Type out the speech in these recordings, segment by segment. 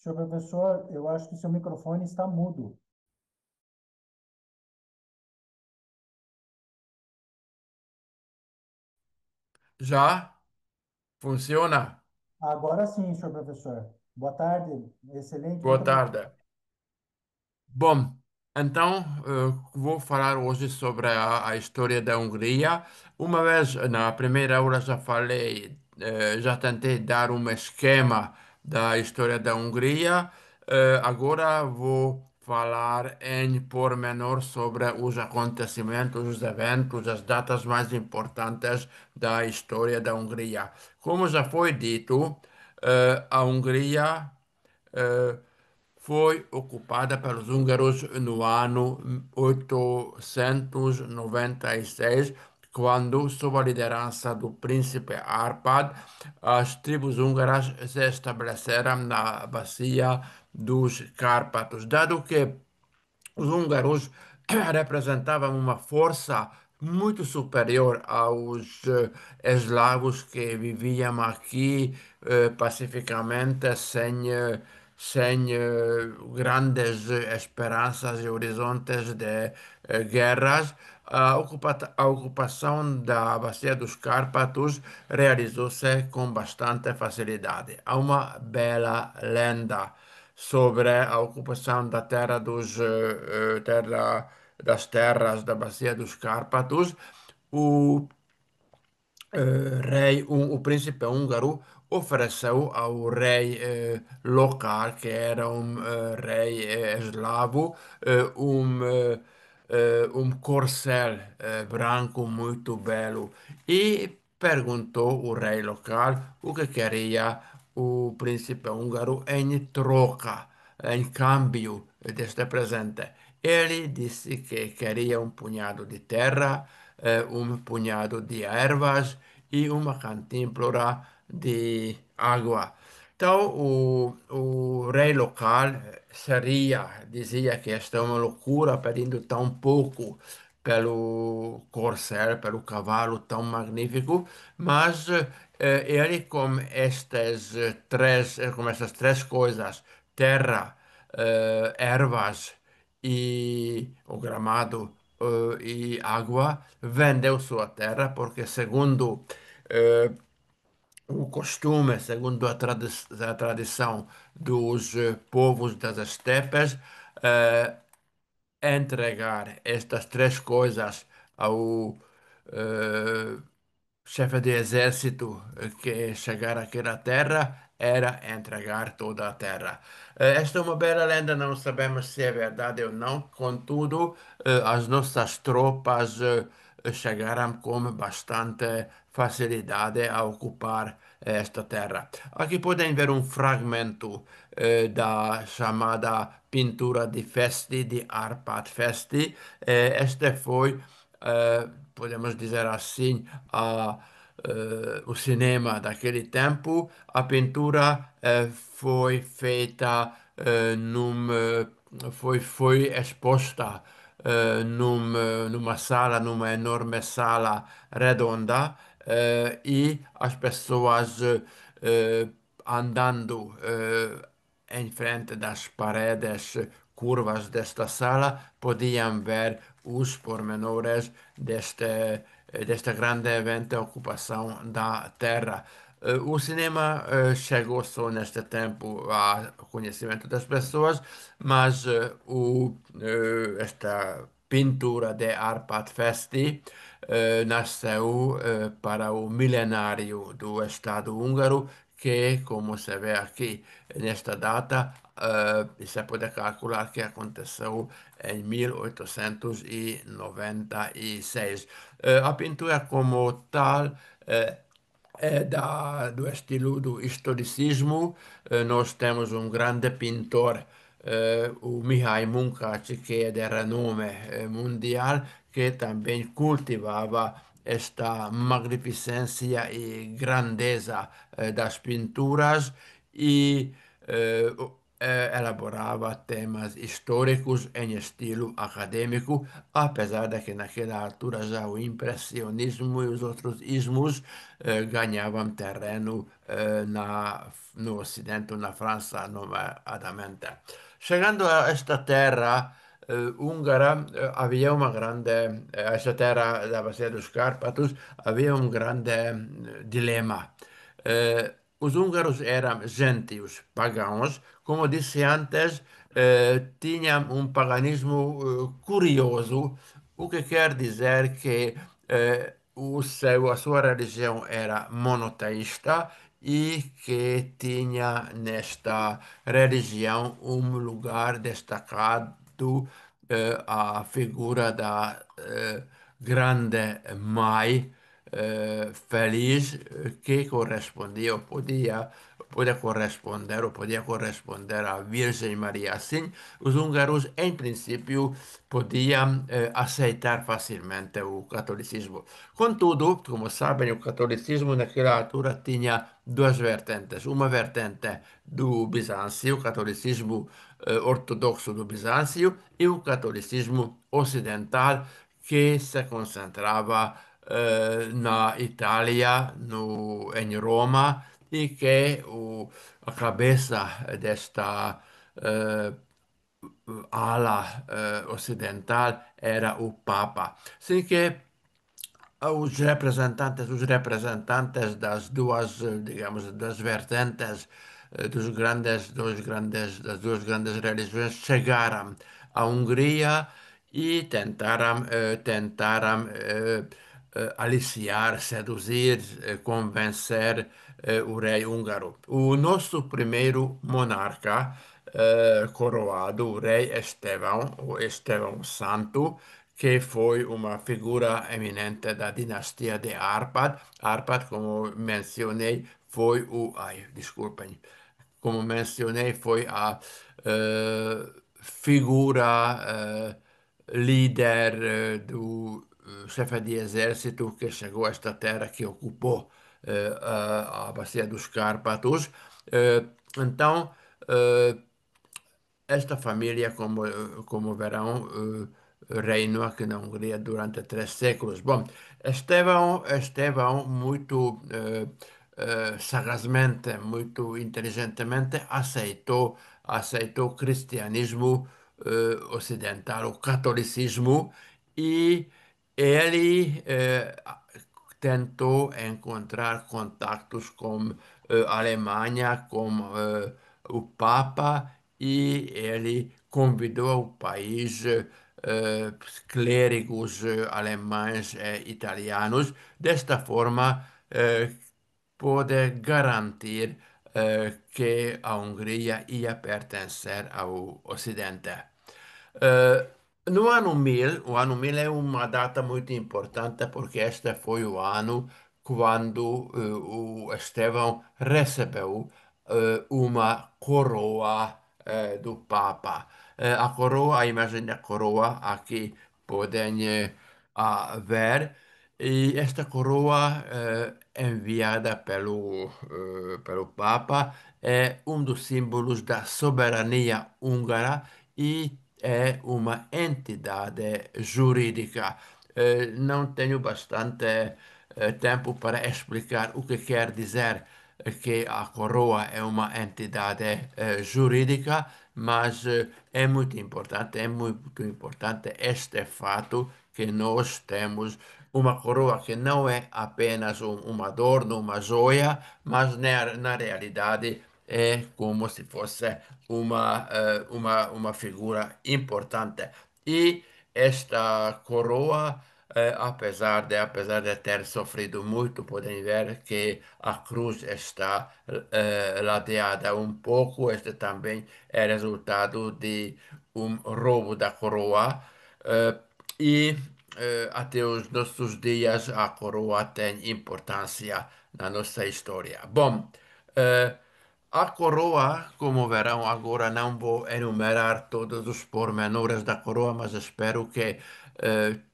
Senhor professor, eu acho que o seu microfone está mudo. Já funciona? Agora sim, senhor professor. Boa tarde. Excelente, Boa muito obrigado. tarde. Bom, então vou falar hoje sobre a história da Hungria. Uma vez na primeira aula já falei, já tentei dar um esquema da história da Hungria. Agora vou falar em pormenor sobre os acontecimentos, os eventos, as datas mais importantes da história da Hungria. Como já foi dito, a Hungria eh, foi ocupada pelos húngaros no ano 896, quando, sob a liderança do príncipe Árpád, as tribos húngaras se estabeleceram na bacia dos Cárpatos. Dado que os húngaros representavam uma força muito superior aos eslavos que viviam aqui pacificamente, sem grandes esperanças e horizontes de guerras. A ocupação da Bacia dos Cárpatos realizou-se com bastante facilidade. Há uma bela lenda sobre a ocupação da terra das terras da Bacia dos Cárpatos. O o príncipe húngaro ofereceu ao rei local, que era um rei eslavo, um corcel branco muito belo e perguntou o rei local o que queria o príncipe húngaro em troca, em cambio deste presente. Ele disse que queria um punhado de terra, um punhado de ervas e uma cantimplora de água. Então, o rei local dizia que esta é uma loucura pedindo tão pouco pelo corcel, pelo cavalo tão magnífico, mas ele com estas três coisas, terra, ervas e o gramado e água, vendeu sua terra porque, segundo eh, o costume, segundo a tradição dos povos das estepes, eh, entregar estas três coisas ao eh, chefe de exército que chegar àquela terra era entregar toda a terra. Esta é uma bela lenda, não sabemos se é verdade ou não, contudo, as nossas tropas chegaram com bastante facilidade a ocupar esta terra. Aqui podem ver um fragmento da chamada pintura de Festi, de Arpad Festi. Este foi, podemos dizer assim, o cinema daquele tempo. A pintura foi feita foi exposta numa sala, numa enorme sala redonda, e as pessoas andando em frente das paredes curvas desta sala podiam ver os pormenores deste grande evento, a ocupação da Terra. O cinema chegou só neste tempo ao conhecimento das pessoas, mas esta pintura de Arpad Festi nasceu para o milenário do Estado húngaro, que, como se vê aqui nesta data, se pode calcular que aconteceu em 1896. A pintura como tal é do estilo do historicismo. Nós temos um grande pintor, o Mihai Munkacs, que é de renome mundial, que também cultivava esta magnificência e grandeza das pinturas e elaborava temas históricos em estilo acadêmico, apesar de que naquela altura já o impressionismo e os outros ismos ganhavam terreno no Ocidente, na França, nomeadamente. Chegando a esta terra húngara, havia uma grande, esta terra da Bacia dos Cárpatos, havia um grande dilema. Os húngaros eram gentios, pagãos, como disse antes, tinham um paganismo curioso, o que quer dizer que a sua religião era monoteísta e que tinha nesta religião um lugar destacado a figura da grande mãe feliz que correspondia, podia corresponder à Virgem Maria. Assim, os húngaros, em princípio, podiam aceitar facilmente o catolicismo. Contudo, como sabem, o catolicismo naquela altura tinha duas vertentes. Uma vertente do Bizâncio, o catolicismo ortodoxo do Bizâncio, e o catolicismo ocidental, que se concentrava na Itália, em Roma, e que a cabeça desta eh, ala ocidental era o Papa. Assim que os representantes das duas, digamos, das vertentes das duas grandes religiões chegaram à Hungria e tentaram aliciar, seduzir, convencer o rei húngaro. O nosso primeiro monarca coroado, o rei Estevão, o Estevão Santo, que foi uma figura eminente da dinastia de Árpad. Árpad, como mencionei, foi desculpem, como mencionei, foi a figura líder do chefe de exército que chegou a esta terra, que ocupou a Bacia dos Cárpatos. Então, eh, esta família, como verão, reinou aqui na Hungria durante 3 séculos. Bom, Estevão muito sagazmente, muito inteligentemente aceitou o cristianismo ocidental, o catolicismo, e ele tentou encontrar contatos com a Alemanha, com o Papa, e ele convidou ao país clérigos alemães e italianos. Desta forma, pôde garantir que a Hungria ia pertencer ao Ocidente. Eh, no ano 1000, o ano 1000 é uma data muito importante porque este foi o ano quando o Estevão recebeu uma coroa do Papa. A coroa, a imagem da coroa aqui podem ver, e esta coroa enviada pelo Papa é um dos símbolos da soberania húngara e é uma entidade jurídica. Não tenho bastante tempo para explicar o que quer dizer que a coroa é uma entidade jurídica, mas é muito importante este fato que nós temos uma coroa que não é apenas um adorno, uma joia, mas na realidade é como se fosse uma figura importante. E esta coroa, apesar de ter sofrido muito, podem ver que a cruz está ladeada um pouco. Este também é resultado de um roubo da coroa. eh, e até os nossos dias a coroa tem importância na nossa história. Bom, eh, a coroa, como verão, agora não vou enumerar todos os pormenores da coroa, mas espero que,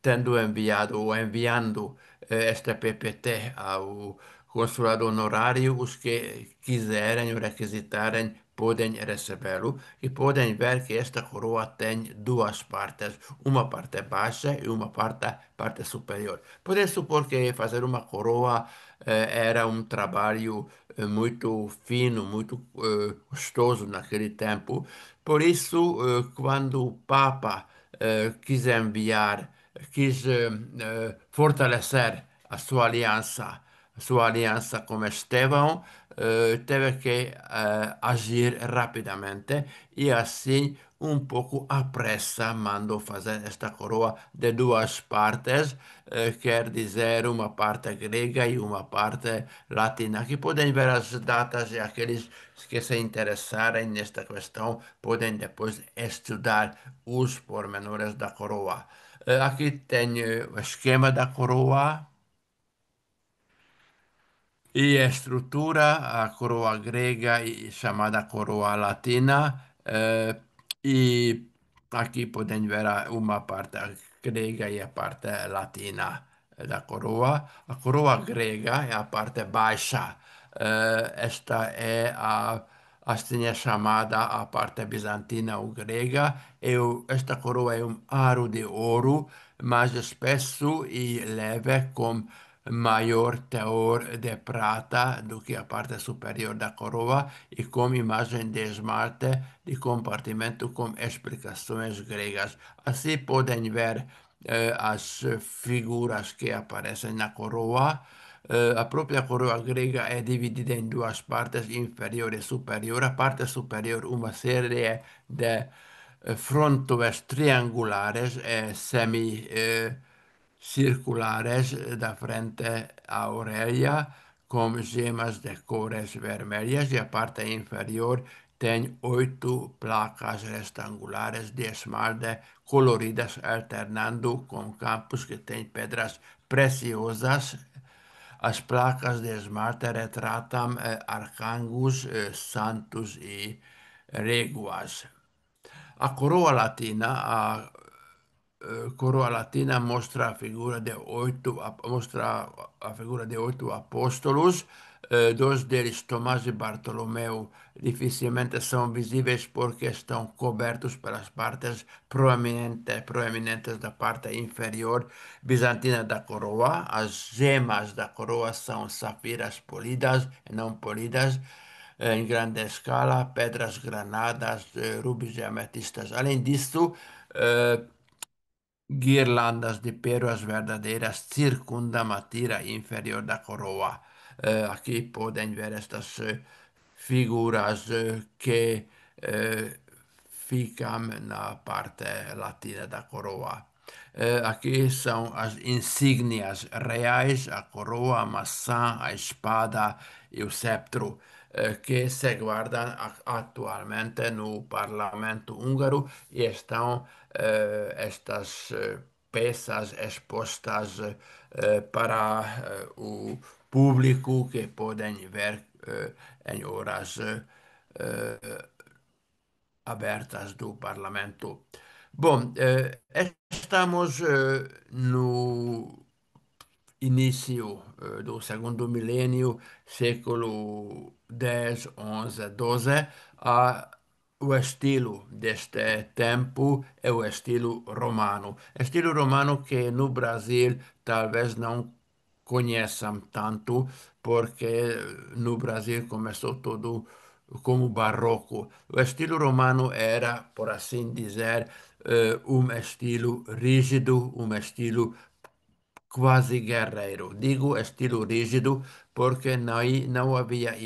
tendo enviado ou enviando este PPT ao consulado honorário, os que quiserem ou requisitarem podem recebê-lo e podem ver que esta coroa tem duas partes, uma parte baixa e uma parte superior. Por isso, porque fazer uma coroa era um trabalho muito fino, muito custoso naquele tempo. Por isso, quando o Papa quis fortalecer a sua aliança com Estevão, teve que agir rapidamente e assim um pouco à pressa mandou fazer esta coroa de duas partes, quer dizer uma parte grega e uma parte latina. Aqui podem ver as datas e aqueles que se interessarem nesta questão podem depois estudar os pormenores da coroa. Aqui tem o esquema da coroa. E a estrutura, a coroa grega e chamada coroa latina, e aqui podem ver uma parte grega e a parte latina da coroa. A coroa grega é a parte baixa, esta é assim é chamada a parte bizantina ou grega, esta coroa é um aro de ouro, mais espesso e leve, com maior teor de prata do que a parte superior da coroa e com imagem de esmalte de compartimento com explicações gregas. Assim podem ver as figuras que aparecem na coroa. A própria coroa grega é dividida em duas partes, inferior e superior. A parte superior, uma série de frontoes triangulares, circulares da frente à orelha, com gemas de cores vermelhas, e a parte inferior tem 8 placas retangulares de esmalte coloridas, alternando com campos que têm pedras preciosas. As placas de esmalte retratam arcangos, santos e réguas. A coroa latina, coroa latina mostra a figura de 8 apóstolos, dois deles, Tomás e Bartolomeu, dificilmente são visíveis porque estão cobertos pelas partes proeminentes da parte inferior bizantina da coroa. As gemas da coroa são safiras polidas e não polidas, em grande escala, pedras granadas, rubis e ametistas. Além disso, eh, guirlandas de pérolas verdadeiras circundam a tira inferior da coroa. Aqui podem ver estas figuras que ficam na parte latina da coroa. Aqui são as insígnias reais, a coroa, a maçã, a espada e o cetro, que se guardam atualmente no Parlamento húngaro e estão estas peças expostas para o público que podem ver em horas abertas do Parlamento. Bom, estamos no início do segundo milênio, século X, XI, XII. O estilo deste tempo é o estilo romano. Estilo romano que no Brasil talvez não conheçam tanto, porque no Brasil começou tudo como barroco. O estilo romano era, por assim dizer, um estilo rígido, um estilo quase guerreiro. Digo estilo rígido porque não havia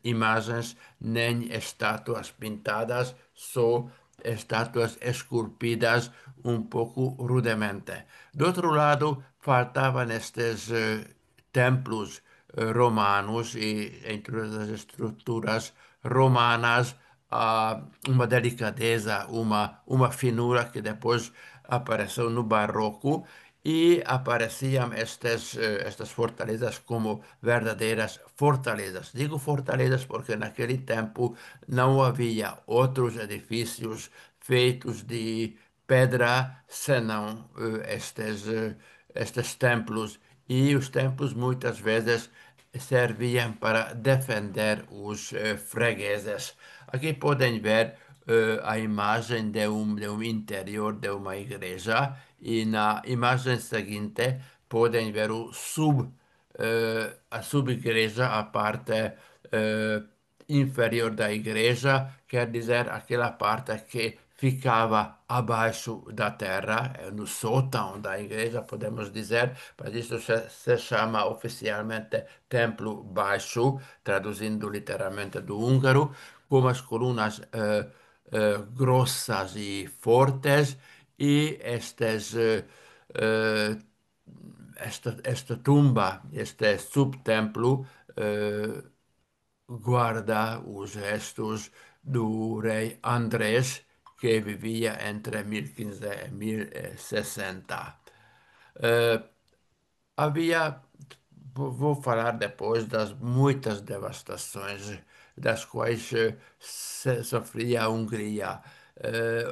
imagens nem estátuas pintadas, só estátuas esculpidas um pouco rudemente. Do outro lado, faltavam estes templos romanos e em todas as estruturas romanas uma delicadeza, uma finura que depois apareceu no barroco e apareciam estas fortalezas como verdadeiras fortalezas. Digo fortalezas porque naquele tempo não havia outros edifícios feitos de pedra senão estes templos. E os templos muitas vezes serviam para defender os fregueses. Aqui podem ver a imagem de um interior de uma igreja e na imagem seguinte podem ver a sub-igreja, a parte eh, inferior da igreja, quer dizer aquela parte que ficava abaixo da terra, no sótão da igreja, podemos dizer, mas isso se chama oficialmente Templo Baixo, traduzindo literalmente do húngaro, com as colunas grossas e fortes, e eh, esta tumba, este subtemplo, guarda os restos do rei Andrés, que vivia entre 1015 e 1060. Eh, Havia, vou falar depois das muitas devastações das quais sofria a Hungria.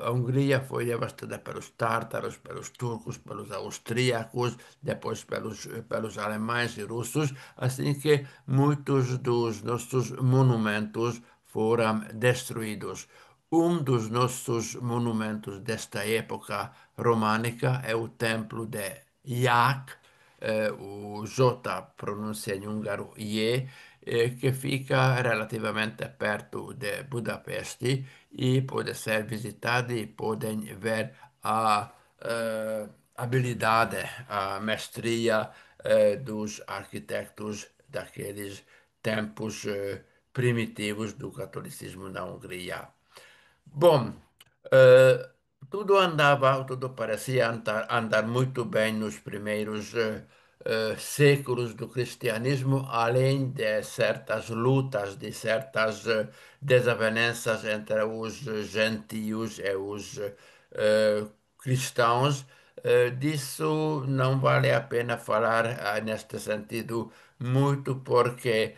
A Hungria foi devastada pelos tártaros, pelos turcos, pelos austríacos, depois pelos alemães e russos, assim que muitos dos nossos monumentos foram destruídos. Um dos nossos monumentos desta época românica é o Templo de Jak, o J pronuncia em húngaro J, que fica relativamente perto de Budapeste e pode ser visitado e podem ver a habilidade, a mestria dos arquitetos daqueles tempos primitivos do catolicismo na Hungria. Bom, eh, tudo parecia andar muito bem nos primeiros séculos do cristianismo, além de certas lutas, de certas desavenças entre os gentios e os cristãos. Disso não vale a pena falar neste sentido muito, porque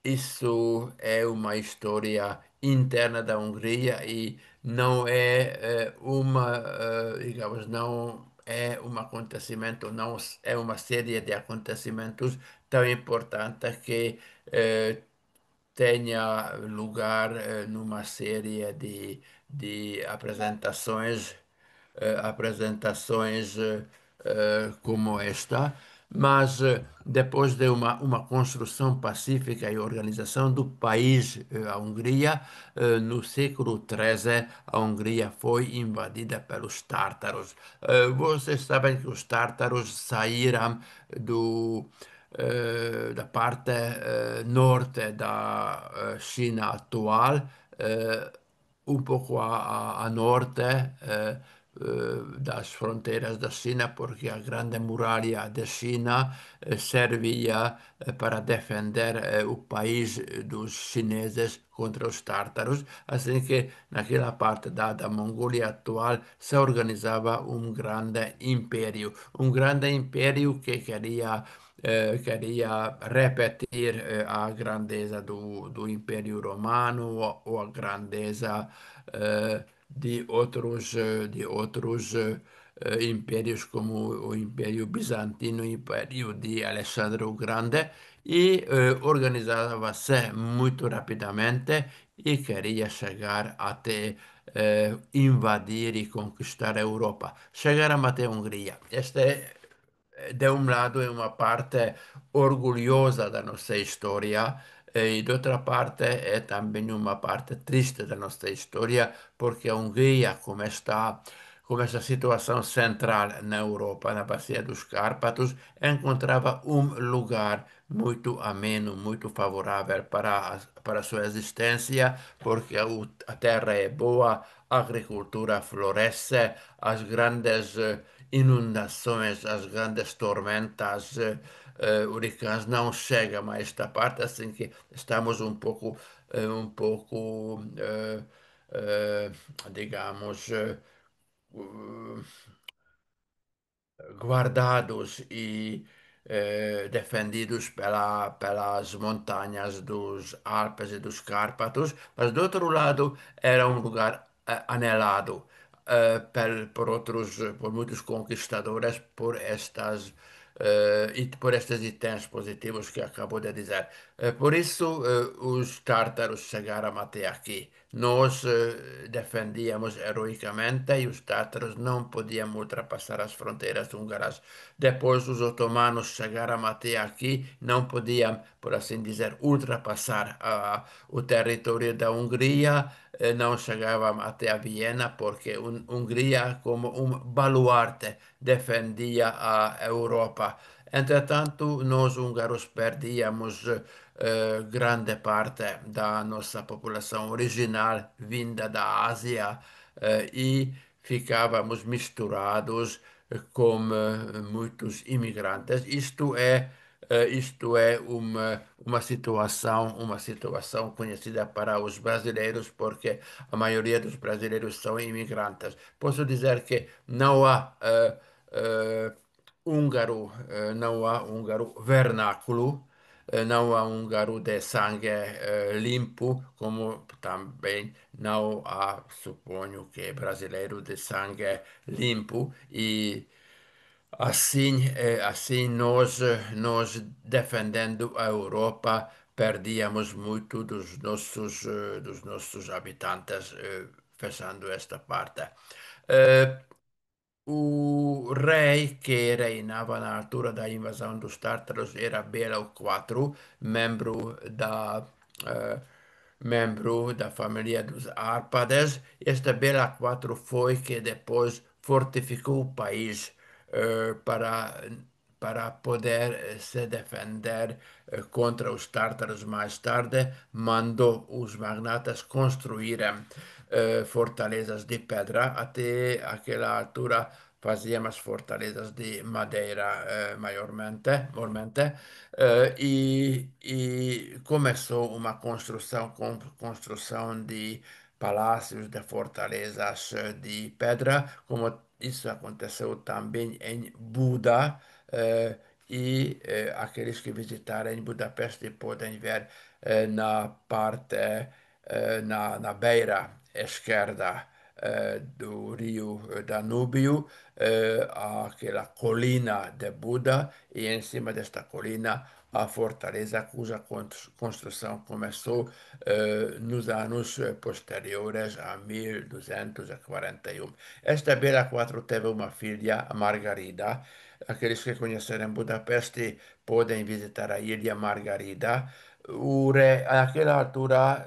isso é uma história interna da Hungria e não é digamos, não é um acontecimento, não é uma série de acontecimentos tão importante que tenha lugar numa série de apresentações como esta, mas depois de uma construção pacífica e organização do país, a Hungria, no século XIII, a Hungria foi invadida pelos tártaros. Vocês sabem que os tártaros saíram da parte norte da China atual, um pouco a norte das fronteiras da China, porque a Grande Muralha da China servia para defender o país dos chineses contra os tártaros, assim que naquela parte da Mongólia atual se organizava um grande império que queria repetir a grandeza do Império Romano ou a grandeza de outros impérios como o Império Bizantino, o Império de Alexandre o Grande, e organizava-se muito rapidamente e queria chegar até invadir e conquistar a Europa. Chegaram até a Hungria. De um lado, é uma parte orgulhosa da nossa história, e de outra parte, é também uma parte triste da nossa história, porque a Hungria, com esta situação central na Europa, na Bacia dos Cárpatos, encontrava um lugar muito ameno, muito favorável para a sua existência, porque a terra é boa, a agricultura floresce, as grandes inundações, as grandes tormentas, huracãs não chegam a esta parte, assim que estamos um pouco, digamos, guardados e defendidos pelas montanhas dos Alpes e dos Cárpatos, mas do outro lado era um lugar anelado por muitos conquistadores por estas e por estes itens positivos que acabou de dizer. Por isso, os tártaros chegaram até aqui. Nós defendíamos heroicamente e os tártaros não podiam ultrapassar as fronteiras húngaras. Depois, os otomanos chegaram até aqui, não podiam, por assim dizer, ultrapassar o território da Hungria, não chegavam até a Viena, porque a Hungria, como um baluarte, defendia a Europa. Entretanto, nós húngaros perdíamos grande parte da nossa população original vinda da Ásia e ficávamos misturados com muitos imigrantes. Isto é uma situação conhecida para os brasileiros, porque a maioria dos brasileiros são imigrantes. Posso dizer que não há não há húngaro vernáculo, não há húngaro de sangue limpo, como também não há, suponho que brasileiro de sangue limpo, e assim nós defendendo a Europa, perdíamos muito dos nossos habitantes, fechando esta parte. Eh, o rei que reinava na altura da invasão dos tártaros era Belo IV, membro da, eh, membro da família dos Árpades. Este Belo IV foi que depois fortificou o país para poder se defender contra os tártaros mais tarde, mandou os magnatas construírem fortalezas de pedra. Até aquela altura fazíamos fortalezas de madeira, maiormente, e começou uma construção de palácios, de fortalezas de pedra, como isso aconteceu também em Buda, aqueles que visitarem Budapeste podem ver na beira esquerda do rio Danúbio, aquela colina de Buda, e em cima desta colina a fortaleza cuja construção começou nos anos posteriores a 1241. Esta Bela IV teve uma filha, a Margarida. Aqueles que conhecerem Budapeste podem visitar a Ilha Margarida. Naquela altura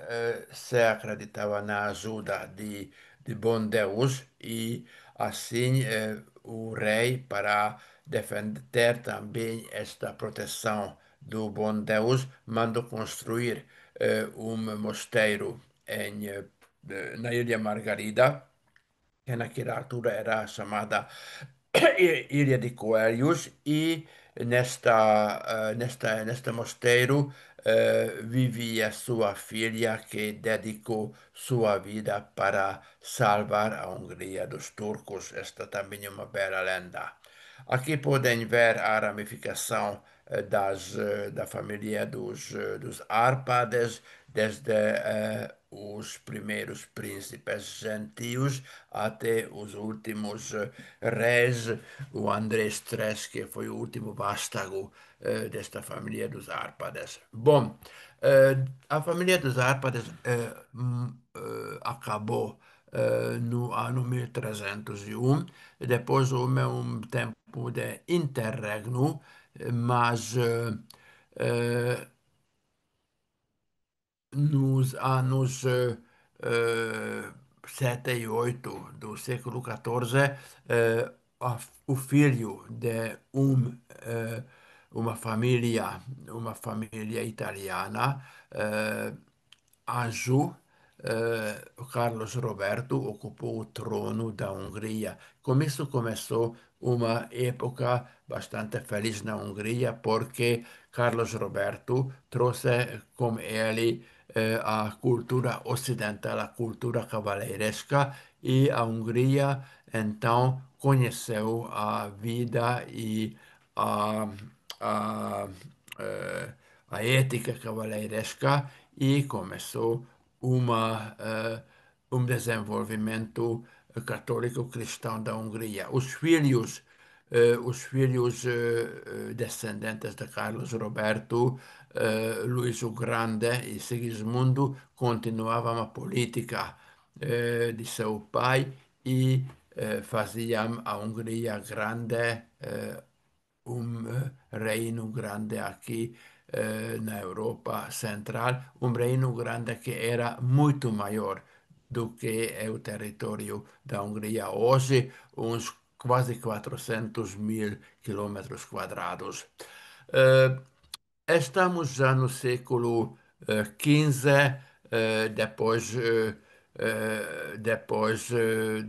se acreditava na ajuda de bom Deus e assim o rei, para defender também esta proteção do bom Deus, mandou construir um mosteiro na Ilha Margarida, que naquela altura era chamada Ilha de Coelhos, e neste mosteiro vivia sua filha, que dedicou sua vida para salvar a Hungria dos turcos. Esta também é uma bela lenda. Aqui podem ver a ramificação da família dos Árpades, desde os primeiros príncipes gentios até os últimos reis, o Andrés III, que foi o último vástago desta família dos Árpades. Bom, a família dos Árpades acabou no ano 1301, depois houve um tempo de interregno, mas nos anos 7 e 8 do século XIV, eh, o filho de uma família italiana, Anjou, Carlos Roberto ocupou o trono da Hungria. Com isso começou uma época bastante feliz na Hungria, porque Carlos Roberto trouxe com ele a cultura ocidental, a cultura cavaleiresca, e a Hungria então conheceu a vida e a, a, eh, a ética cavaleiresca, e começou um desenvolvimento católico-cristão da Hungria. Os filhos os filhos descendentes de Carlos Roberto, Luís o Grande e Sigismundo continuavam a política de seu pai e faziam a Hungria grande, reino grande aqui na Europa Central, reino grande que era muito maior do que é o território da Hungria hoje, uns quase 400 mil quilômetros quadrados. Eh, Estamos já no século XV, depois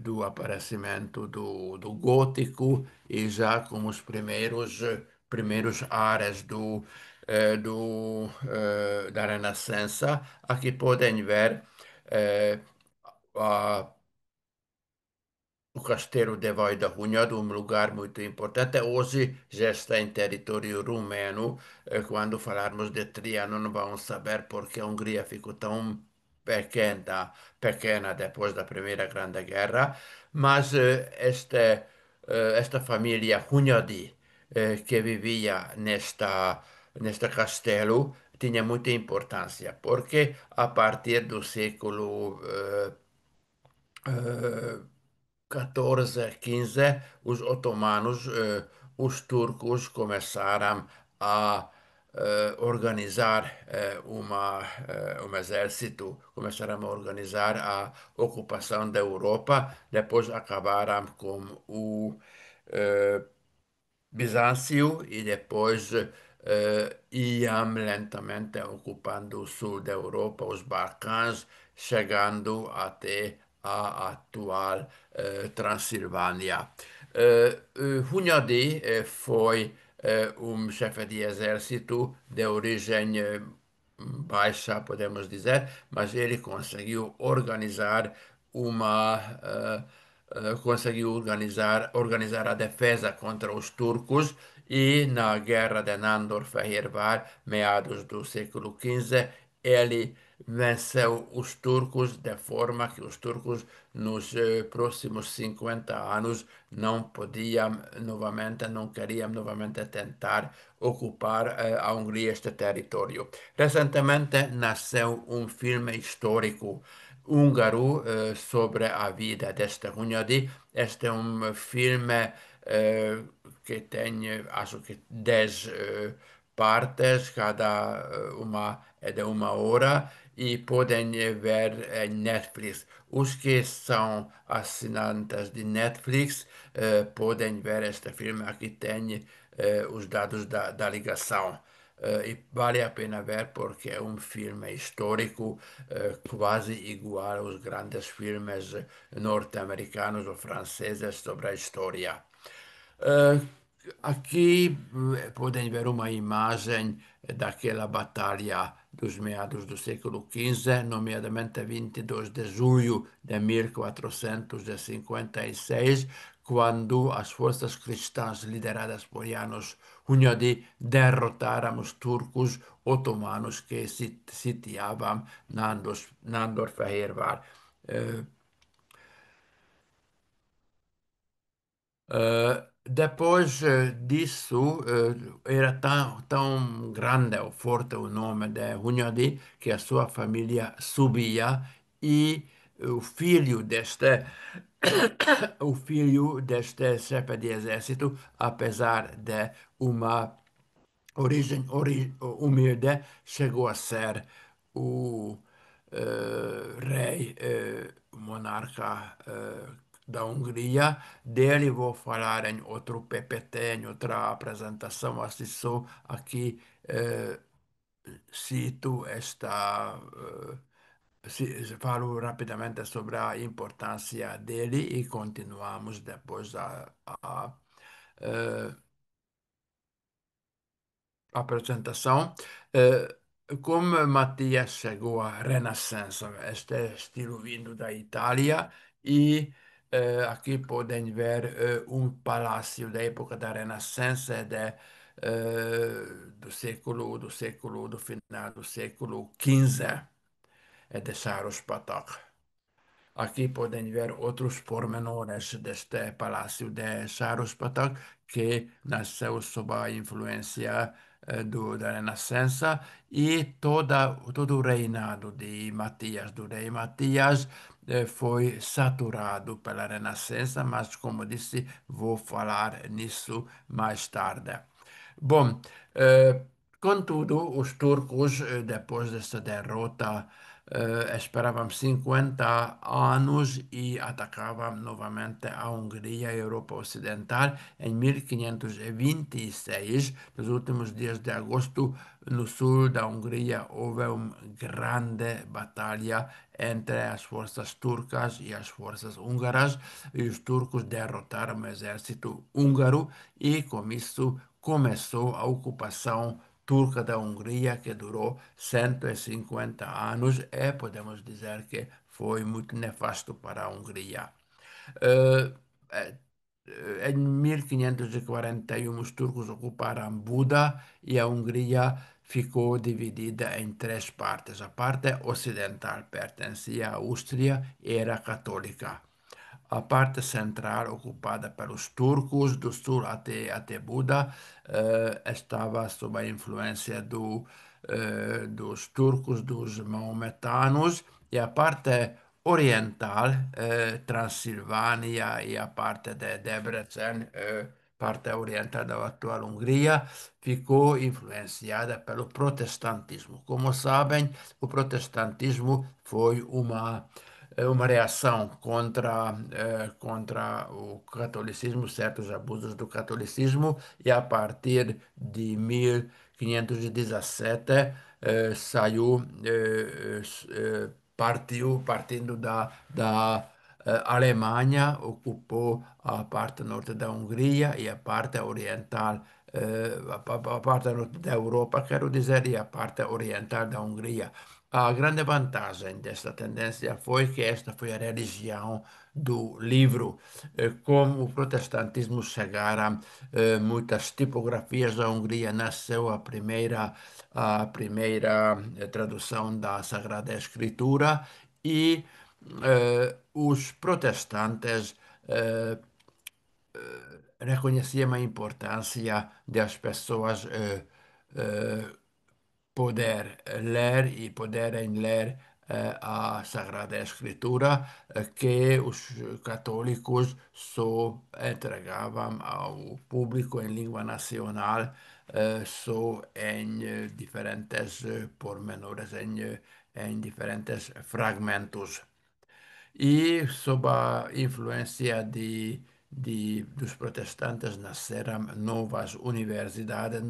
do aparecimento do gótico e já com os primeiros ares da Renascença. Aqui podem ver eh, a o Castelo de Vajdahunyad, um lugar muito importante. Hoje já está em território rumeno. Quando falarmos de Trianon, vamos saber porque a Hungria ficou tão pequena depois da Primeira Grande Guerra. Mas esta família Hunyadi, que vivia nesta castelo, tinha muita importância, porque a partir do século eh, 14, 15, os otomanos, os turcos começaram a organizar um exército, começaram a organizar a ocupação da Europa, depois acabaram com o eh, Bizâncio e depois iam lentamente ocupando o sul da Europa, os Balcãs, chegando até a atual Transilvânia. Hunyadi foi um chefe de exército de origem baixa, podemos dizer, mas ele conseguiu organizar a defesa contra os turcos e na Guerra de Nándor-Fehérvár, meados do século XV, ele venceu os turcos de forma que os turcos nos próximos 50 anos não podiam novamente, não queriam novamente tentar ocupar a Hungria este território. Recentemente nasceu um filme histórico húngaro sobre a vida desta Hunyadi. Este é um filme que tem, acho que, 10 partes, cada uma é de 1 hora e podem ver em Netflix. Os que são assinantes de Netflix podem ver este filme. Aqui tem os dados da ligação. E vale a pena ver porque é um filme histórico quase igual aos grandes filmes norte-americanos ou franceses sobre a história. Eh, Aqui podem ver uma imagem daquela batalha dos meados do século XV, nomeadamente 22 de julho de 1456, quando as forças cristãs lideradas por János Hunyadi derrotaram os turcos otomanos que sitiavam Nándor-Fehérvár. Depois disso, era tão grande ou forte o nome de Hunyadi que a sua família subia e o filho deste, o filho deste chefe de exército, apesar de uma origem humilde, chegou a ser o rei, monarca da Hungria. Dele vou falar em outro PPT, em outra apresentação, assim só aqui cito falo rapidamente sobre a importância dele e continuamos depois a eh, apresentação. Como Mattias chegou à Renascença, este estilo vindo da Itália, e aqui podem ver um palácio da época da Renascença do final do século XV, é de Sáros Patak. Aqui podem ver outros pormenores deste Palácio de Sarospatak, que nasceu sob a influência da Renascença e todo o reinado de Matias, do rei Matias, foi saturado pela Renascença, mas, como disse, vou falar nisso mais tarde. Bom, eh, contudo, os turcos, depois dessa derrota, esperavam 50 anos e atacavam novamente a Hungria e a Europa Ocidental em 1526. Nos últimos dias de agosto, no sul da Hungria, houve uma grande batalha entre as forças turcas e as forças húngaras, e os turcos derrotaram o exército húngaro e, com isso, começou a ocupação turca da Hungria, que durou 150 anos e podemos dizer que foi muito nefasto para a Hungria. Eh, eh, Em 1541, os turcos ocuparam Buda e a Hungria ficou dividida em três partes. A parte ocidental pertencia à Áustria e era católica. A parte central, ocupada pelos turcos do sul até Buda, estava sob a influência dos turcos, dos maometanos, e a parte oriental, Transilvânia e a parte de Debrecen, parte oriental da atual Hungria, ficou influenciada pelo protestantismo. Como sabem, o protestantismo foi uma reação contra o catolicismo, certos abusos do catolicismo, e a partir de 1517 saiu, partindo da Alemanha, ocupou a parte norte da Hungria e a parte oriental, a parte norte da Europa, quero dizer, e a parte oriental da Hungria. A grande vantagem desta tendência foi que esta foi a religião do livro. Como o protestantismo chegara, muitas tipografias da Hungria, nasceu a primeira tradução da Sagrada Escritura e os protestantes eh, reconheciam a importância das pessoas poder ler e poderem ler a Sagrada Escritura, que os católicos só entregavam ao público em língua nacional, só em diferentes pormenores, em diferentes fragmentos. E sob a influência dos protestantes nasceram novas universidades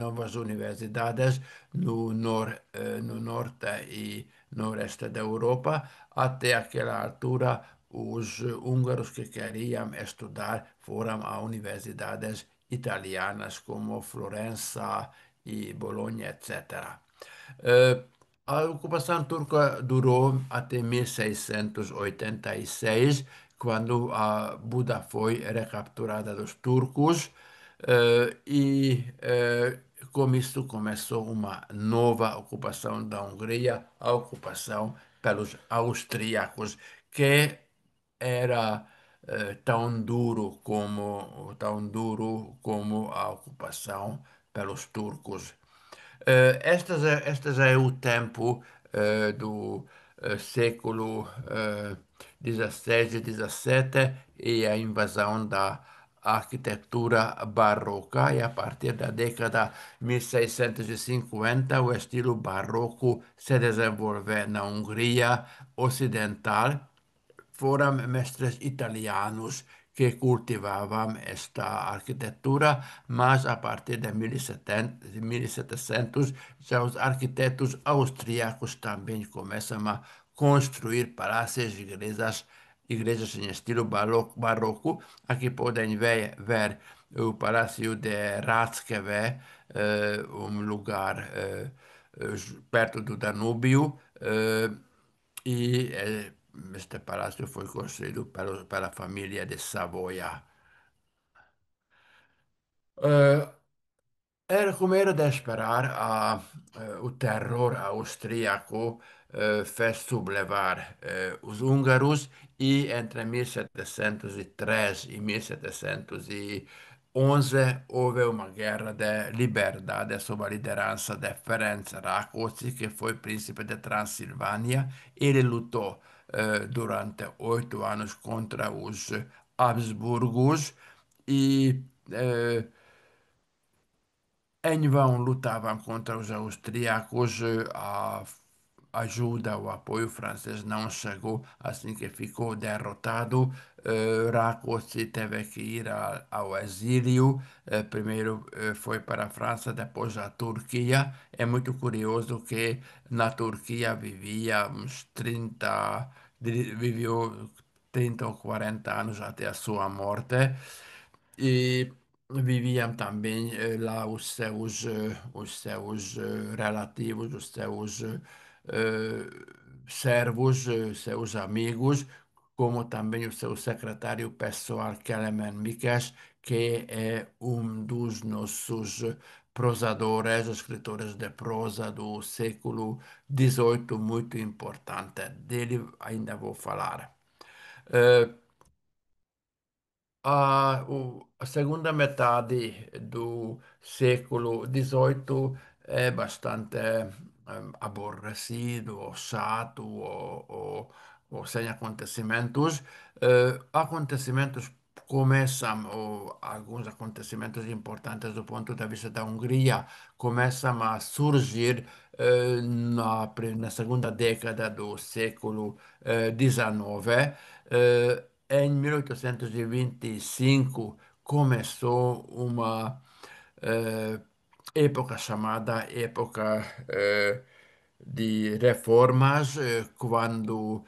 no norte e noroeste da Europa. Até aquela altura, os húngaros que queriam estudar foram a universidades italianas como Florença e Bolonha, etc. Eh, a ocupação turca durou até 1686, quando a Buda foi recapturada dos turcos, com isso começou uma nova ocupação da Hungria, a ocupação pelos austríacos, que era tão duro como a ocupação pelos turcos. Este já é o tempo do século XVI e XVII e a invasão da arquitetura barroca, e a partir da década 1650 o estilo barroco se desenvolve na Hungria Ocidental. Foram mestres italianos que cultivavam esta arquitetura, mas a partir de 1700 já os arquitetos austríacos também começam a construir palácios e igrejas em estilo barroco. Aqui podem ver o Palácio de Ratskeve, um lugar perto do Danúbio, este palácio foi construído pela família de Savoia. Eh, Era como era de esperar, o terror austríaco fez sublevar os húngaros e entre 1703 e 1711 houve uma guerra de liberdade sob a liderança de Ferenc Rákóczi, que foi príncipe de Transilvânia. Ele lutou durante 8 anos contra os Habsburgos e em vão lutavam contra os austríacos, a ajuda, o apoio francês não chegou assim que ficou derrotado. Rákóczi teve que ir ao exílio. Primeiro foi para a França, depois a Turquia. É muito curioso que na Turquia vivia uns 30, viveu 30 ou 40 anos até a sua morte. E viviam também lá os seus relativos, os seus servos, seus amigos, como também o seu secretário pessoal, Kelemen Mikes, que é um dos nossos prosadores, escritores de prosa do século XVIII, muito importante. Dele ainda vou falar. Eh, a segunda metade do século XVIII é bastante aborrecido, ou chato, ou sem acontecimentos. Acontecimentos começam, ou alguns acontecimentos importantes do ponto de vista da Hungria, começam a surgir na segunda década do século XIX. Em 1825 começou uma eh, época chamada época de reformas, quando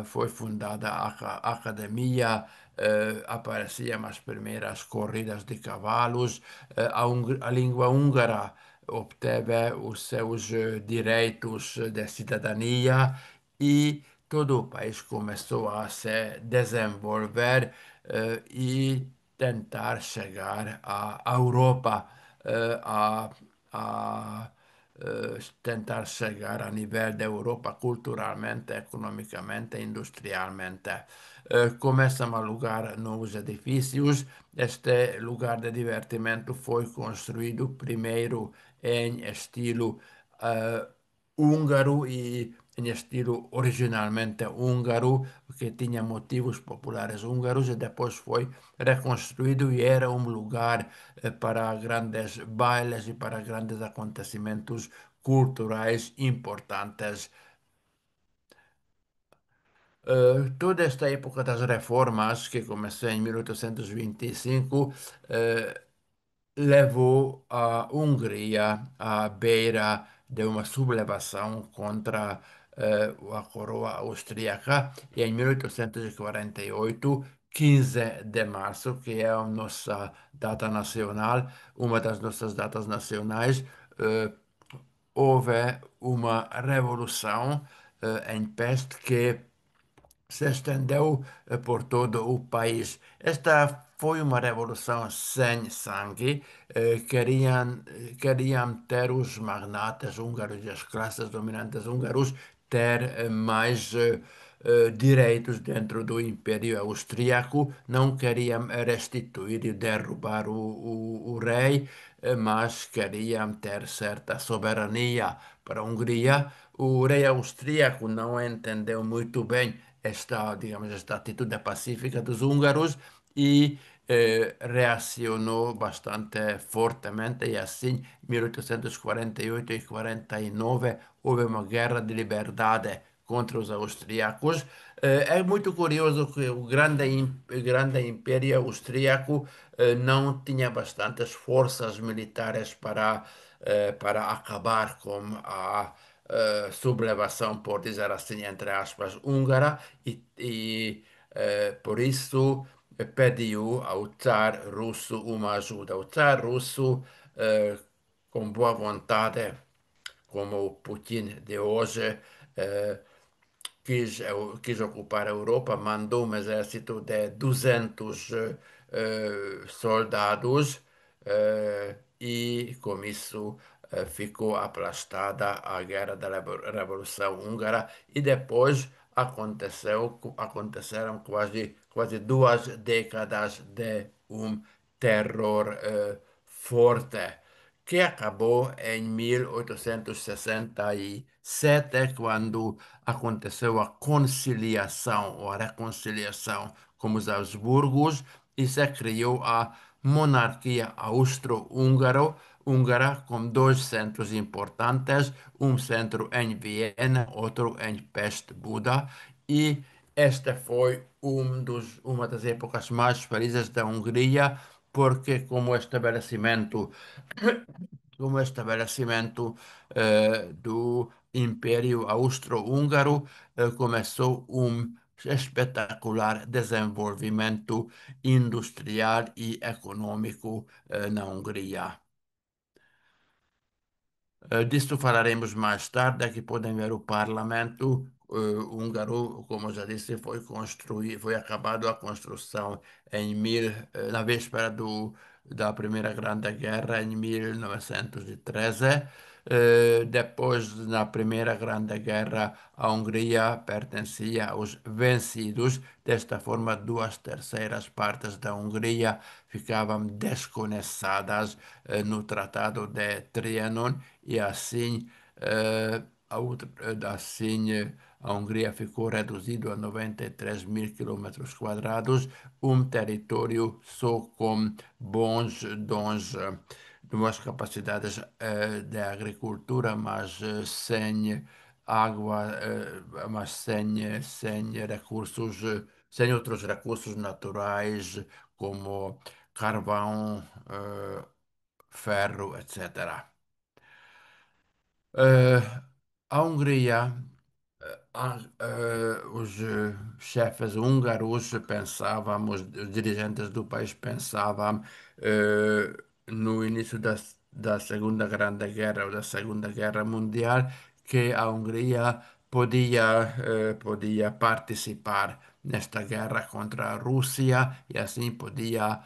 foi fundada a academia, apareciam as primeiras corridas de cavalos, a língua húngara obteve os seus direitos de cidadania e todo o país começou a se desenvolver e tentar chegar à Europa, a tentar chegar a nível da Europa culturalmente, economicamente e industrialmente. Começam a alugar novos edifícios. Este lugar de divertimento foi construído primeiro em estilo eh, húngaro e em estilo originalmente húngaro, que tinha motivos populares húngaros, e depois foi reconstruído e era um lugar para grandes bailes e para grandes acontecimentos culturais importantes. Toda esta época das reformas, que começou em 1825, levou a Hungria à beira de uma sublevação contra a coroa austríaca e em 1848, 15 de março, que é a nossa data nacional, uma das nossas datas nacionais, eh, houve uma revolução em peste que se estendeu por todo o país. Esta foi uma revolução sem sangue. Queriam ter os magnatas húngaros e as classes dominantes húngaros ter mais direitos dentro do Império Austríaco. Não queriam restituir e derrubar o rei, mas queriam ter certa soberania para a Hungria. O rei austríaco não entendeu muito bem digamos, esta atitude pacífica dos húngaros e reacionou bastante fortemente e assim, em 1848 e 49, houve uma guerra de liberdade contra os austríacos. É muito curioso que o grande império austríaco não tinha bastantes forças militares para acabar com a sublevação, por dizer assim, entre aspas, húngara, e por isso pediu ao czar russo uma ajuda. O czar russo, eh, com boa vontade, como o Putin de hoje, eh, quis ocupar a Europa, mandou um exército de 200 soldados, e com isso ficou aplastada a Guerra da Revolução Húngara e depois aconteceram quase 2 décadas de um terror forte que acabou em 1867, quando aconteceu a conciliação ou a reconciliação com os Habsburgos e se criou a monarquia austro-húngara com dois centros importantes, um centro em Viena, outro em Pest-Buda, e esta foi uma das épocas mais felizes da Hungria, porque como estabelecimento do Império Austro-Húngaro começou um espetacular desenvolvimento industrial e econômico na Hungria. Disto falaremos mais tarde. Aqui podem ver o parlamento húngaro, como já disse, foi acabado a construção na véspera da Primeira Grande Guerra, em 1913. Depois, na Primeira Grande Guerra, a Hungria pertencia aos vencidos. Desta forma, 2/3 da Hungria ficavam desconectadas no Tratado de Trianon e a Hungria ficou reduzido a 93 mil quilômetros quadrados, um território só com boas capacidades de agricultura, mas sem água, mas sem recursos, sem outros recursos naturais como carvão, ferro, etc. Eh, a Hungria, os chefes húngaros pensavam, os dirigentes do país pensavam no início da Segunda Grande Guerra ou da Segunda Guerra Mundial que a Hungria podia participar nesta guerra contra a Rússia e assim podia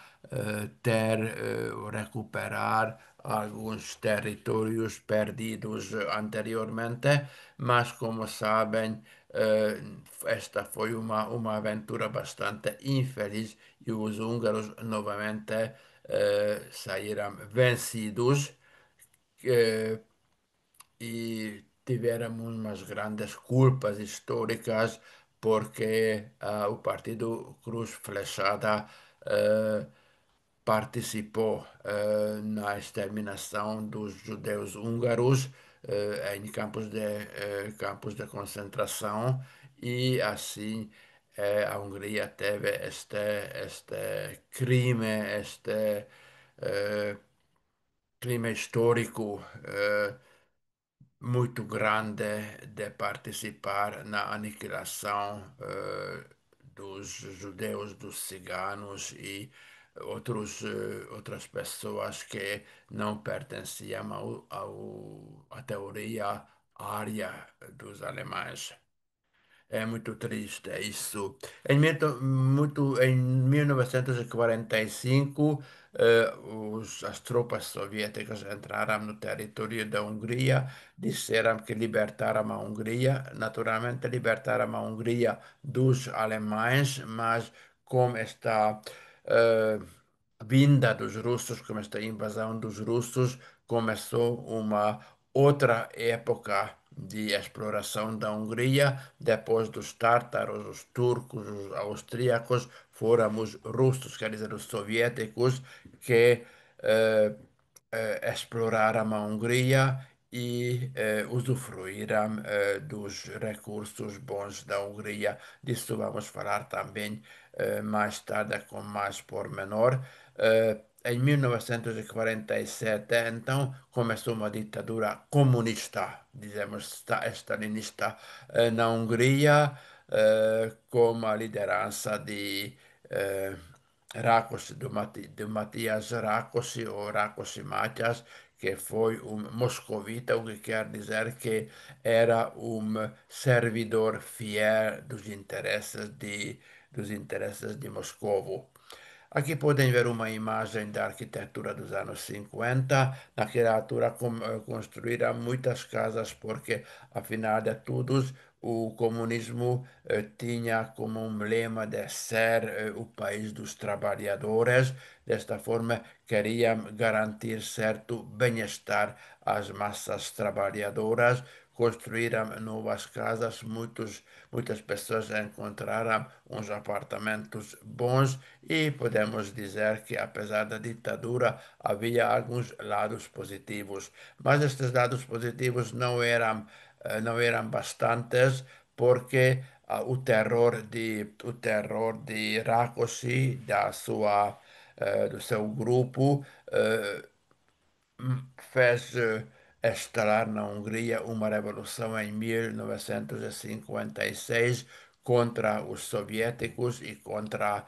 ou recuperar alguns territórios perdidos anteriormente, mas como sabem, eh, esta foi uma aventura bastante infeliz e os húngaros novamente saíram vencidos. eh, e tiveram umas grandes culpas históricas porque o Partido Cruz Flechada eh, participou na exterminação dos judeus húngaros em campos de concentração e assim a Hungria teve este crime, eh, crime histórico muito grande de participar na aniquilação dos judeus, dos ciganos e outras pessoas que não pertenciam à teoria ária dos alemães. É muito triste isso. Em 1945, as tropas soviéticas entraram no território da Hungria, disseram que libertaram a Hungria, naturalmente libertaram a Hungria dos alemães, mas com esta eh, vinda dos russos, com esta invasão dos russos, começou uma outra época de exploração da Hungria. Depois dos tártaros, os turcos, os austríacos, foram os russos, quer dizer, os soviéticos, que eh, exploraram a Hungria e usufruíram dos recursos bons da Hungria. Disso vamos falar também mais tarde com mais pormenor. Em 1947, então, começou uma ditadura comunista, dizemos, stalinista, na Hungria, com a liderança de eh, de Matias Rákosi ou Rákosi Matias, que foi um moscovita, o que quer dizer que era um servidor fiel dos interesses de Moscovo. Aqui podem ver uma imagem da arquitetura dos anos 50. Naquela altura construíram muitas casas porque, afinal de tudo, o comunismo tinha como um lema de ser o país dos trabalhadores. Desta forma, queriam garantir certo bem-estar às massas trabalhadoras. Construíram novas casas, muitas pessoas encontraram uns apartamentos bons e podemos dizer que, apesar da ditadura, havia alguns lados positivos. Mas estes lados positivos não eram bastantes, porque o terror de Rákosi, do seu grupo, fez estalar na Hungria uma revolução em 1956 contra os soviéticos e contra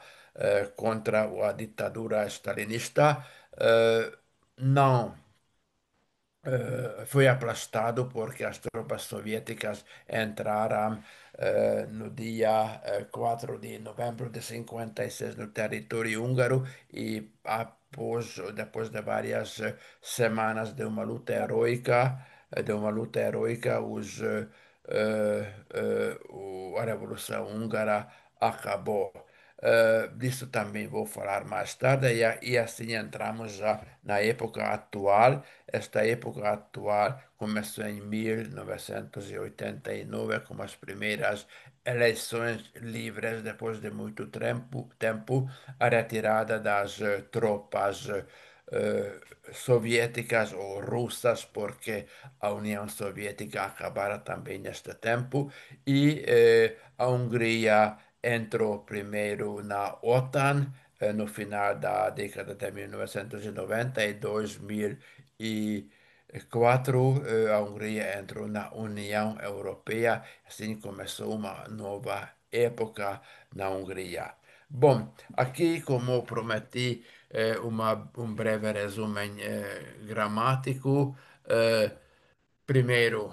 a ditadura stalinista. Não foi aplastado porque as tropas soviéticas entraram no dia 4 de novembro de 56 no território húngaro e depois de várias semanas de uma luta heroica, a Revolução Húngara acabou. Disso também vou falar mais tarde, e assim entramos já na época atual. Esta época atual começou em 1989 com as primeiras eleições livres depois de muito tempo, a retirada das tropas eh, soviéticas ou russas, porque a União Soviética acabara também neste tempo, e a Hungria entrou primeiro na OTAN no final da década de 1990 e 2004 a Hungria entrou na União Europeia. Assim começou uma nova época na Hungria. Bom, aqui, como prometi, um breve resumo gramático. Eh, Primeiro,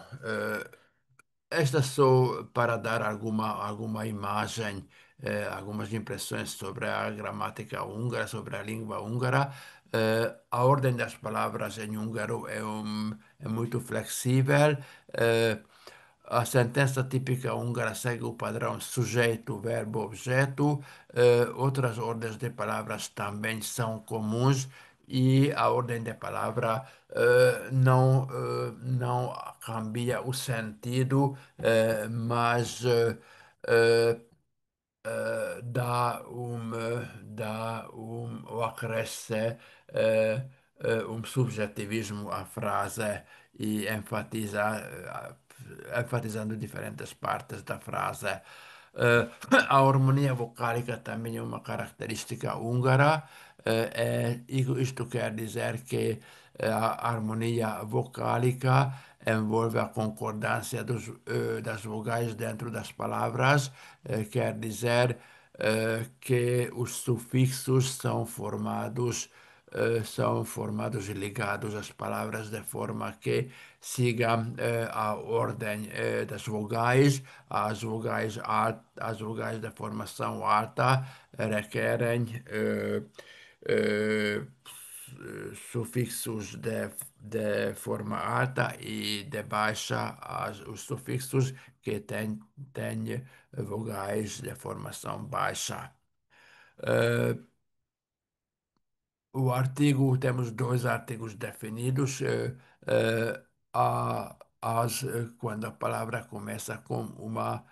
esta só para dar alguma imagem, algumas impressões sobre a gramática húngara, sobre a língua húngara. A ordem das palavras em húngaro é muito flexível. Eh, a sentença típica húngara segue o padrão sujeito, verbo, objeto. Outras ordens de palavras também são comuns e a ordem de palavra não cambia o sentido, mas eh, ou acresce um subjetivismo à frase e enfatizando diferentes partes da frase. A harmonia vocálica também é uma característica húngara. Isto quer dizer que a harmonia vocálica envolve a concordância das vogais dentro das palavras. Quer dizer que os sufixos são formados e ligados às palavras de forma que sigam a ordem das vogais. As vogais de formação alta requerem eh, sufixos de forma alta e de baixa os sufixos que têm vogais de formação baixa. Eh, Temos dois artigos definidos. Quando a palavra começa com uma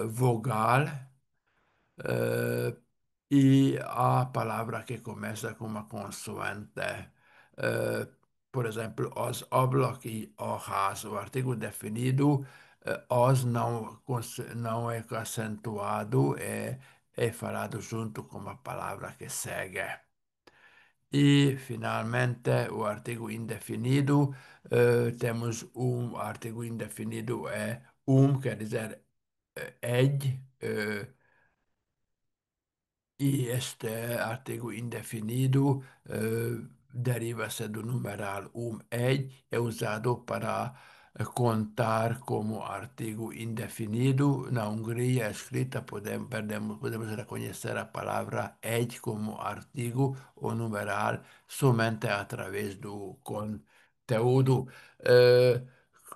vogal, eh, e a palavra que começa com uma consoante. Eh, por exemplo, os oblak e ohas. O artigo definido, os não é acentuado, é falado junto com a palavra que segue. E, finalmente, o artigo indefinido. Temos um artigo indefinido, quer dizer ed, e este artigo indefinido deriva-se do numeral ed, é usado para contar como artigo indefinido. Na Hungria, a escrita, podemos reconhecer a palavra egy como artigo ou numeral somente através do conteúdo. Eh,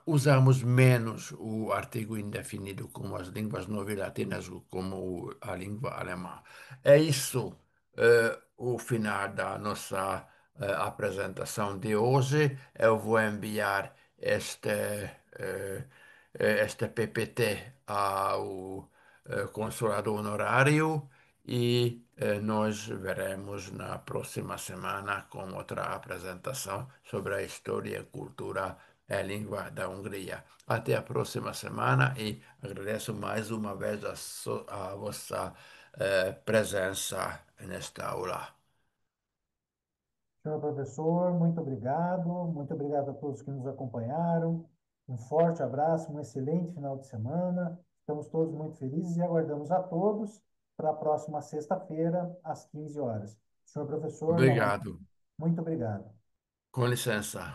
Usamos menos o artigo indefinido como as línguas novilatinas, como a língua alemã. É isso, o final da nossa apresentação de hoje. Eu vou enviar este PPT ao consulado honorário e nós veremos na próxima semana com outra apresentação sobre a história e cultura e língua da Hungria. Até a próxima semana e agradeço mais uma vez a vossa presença nesta aula. Senhor professor, muito obrigado. Muito obrigado a todos que nos acompanharam. Um forte abraço, um excelente final de semana. Estamos todos muito felizes e aguardamos a todos para a próxima sexta-feira, às 15 horas. Senhor professor, novamente, Obrigado. muito obrigado. Com licença.